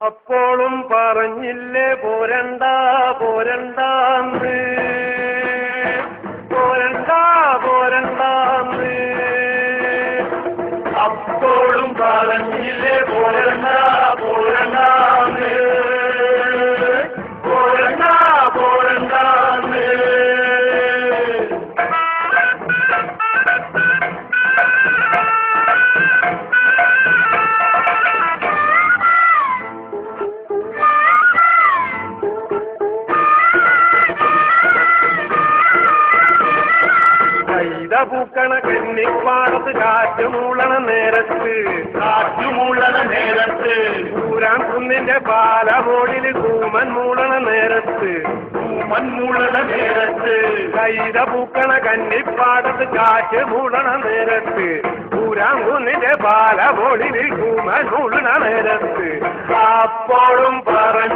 അപ്പോഴും പറഞ്ഞില്ലേ പോരണ്ട പോരണ്ടാന്ന്, പോരണ്ട പോരണ്ടാന്ന്. അപ്പോഴും പറഞ്ഞില്ലേ പോരണ്ട പോരണ്ടാന്ന്, പോരണ്ട പോരണ്ടാന്ന്. പൂക്കണ കന്നിപ്പാടത്ത് കാറ്റുമൂളണ നേരത്ത്, കാറ്റുമൂളണ നേരത്ത്. ഊരാൻ കുന്നിന്റെ പാലമോടില് കൂമൻ മൂളണ നേരത്ത്, കൂമൻ മൂളണ നേരത്ത്. കൈത പൂക്കണ കന്നിപ്പാടത്ത് കാറ്റ് മൂളണ നേരത്ത്, ഊരാൻ കുന്നിന്റെ പാലമോടില് കൂമൻ മൂളണ നേരത്ത്. അപ്പോഴും പറഞ്ഞു